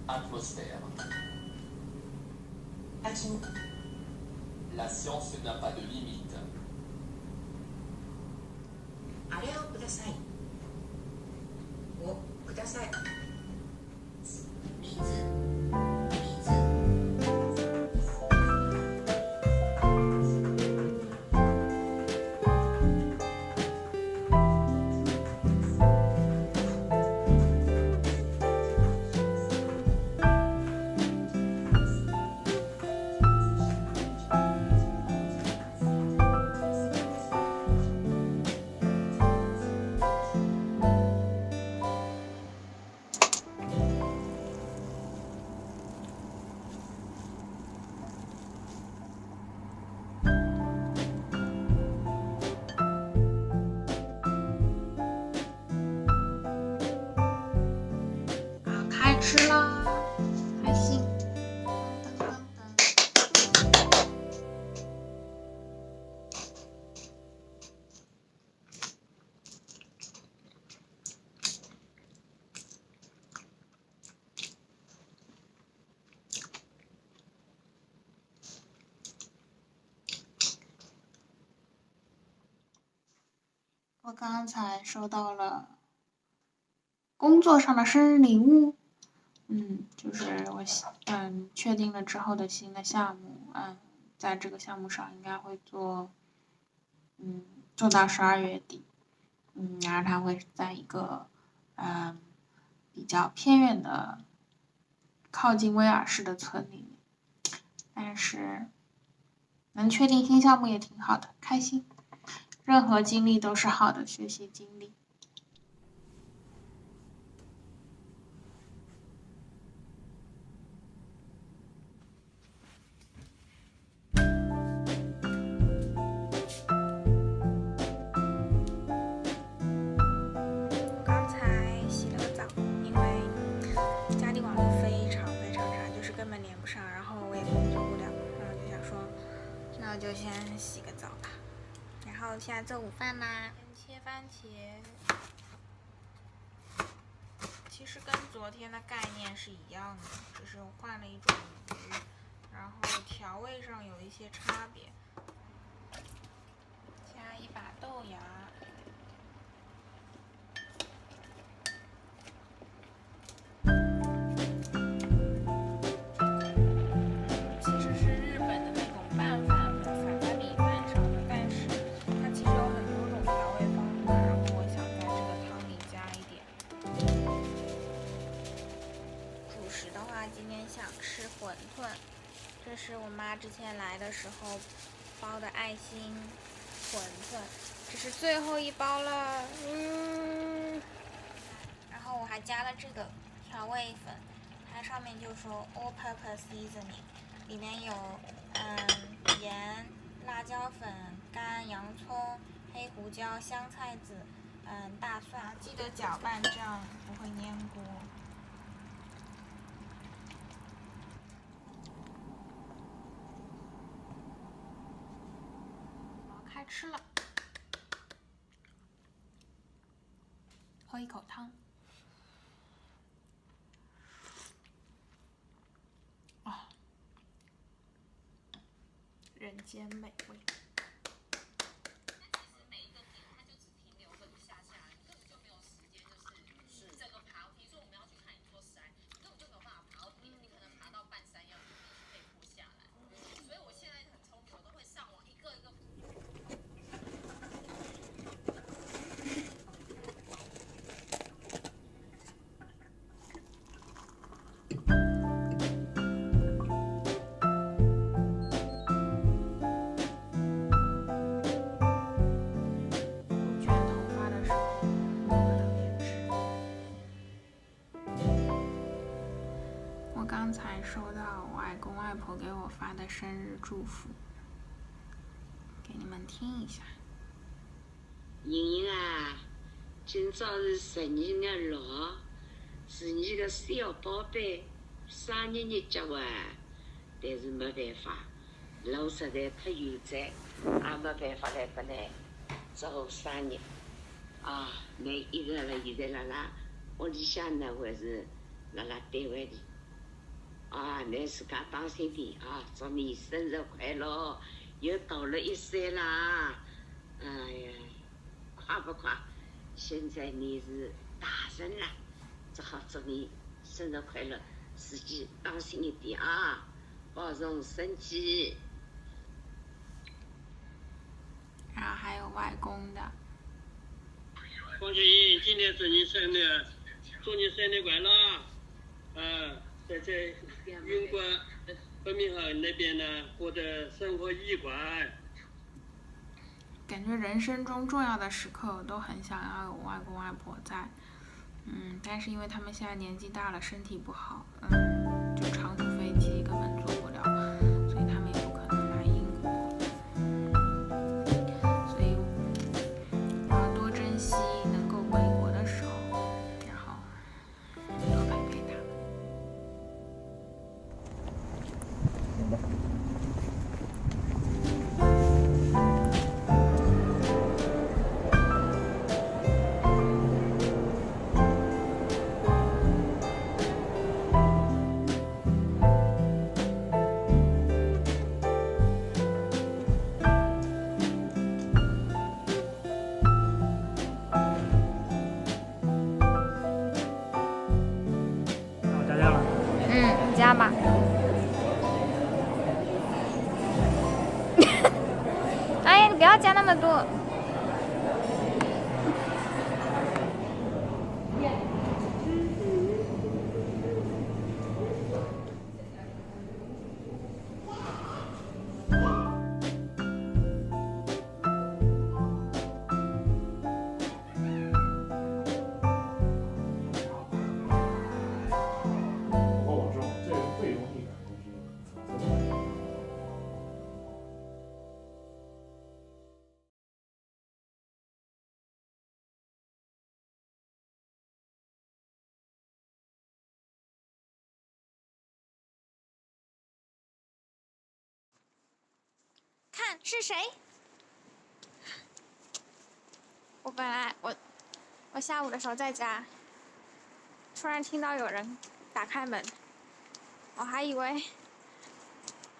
Atmosphère. Action. La science n'a pas de limite. あれをください。をください。水。吃啦，开心！我刚才收到了工作上的生日礼物。就是我确定了之后的新的项目，在这个项目上应该会做到12月底，然后它会在一个比较偏远的靠近威尔士的村里面，但是能确定新项目也挺好的，开心，任何经历都是好的学习经历。就先洗个澡吧，然后现在做午饭啦，先切番茄。其实跟昨天的概念是一样的，只是换了一种鱼，然后调味上有一些差别。加一把豆芽。这是我妈之前来的时候包的爱心馄饨，这是最后一包了。然后我还加了这个调味粉，它上面就说 all purpose seasoning， 里面有盐、辣椒粉、干洋葱，黑胡椒、香菜籽，大蒜，记得搅拌，这样不会粘锅。我要开吃了，喝一口汤。啊，人间美味。刚才收到我外公外婆给我发的生日祝福，给你们听一下。莹莹啊，今朝是12月6号，是你个小宝贝生日日节哇！但是没办法，路实在太悠哉，也没办法来拨你祝生日。啊，你一个了，现在辣屋里向呢，还是辣单位里？啊，你自家当心点啊！祝你生日快乐，又大了1岁啦！哎呀，快不快？现在你是大人了，只好祝你生日快乐，自己当心一点啊，保重身体。然后还有外公的。黄雪英，今天祝你生日，祝你生日快乐！在英国伯明翰那边呢，过得生活愉快。感觉人生中重要的时刻，我都很想要有外公外婆在。但是因为他们现在年纪大了，身体不好，就长途飞机根本坐不了，所以他们也不可能来英国。所以我要多珍惜能够回国的时候，然后多陪陪他们。加吧。哎呀，你不要加那么多。看是谁？我本来我下午的时候在家，突然听到有人打开门，我还以为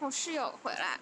我室友回来了。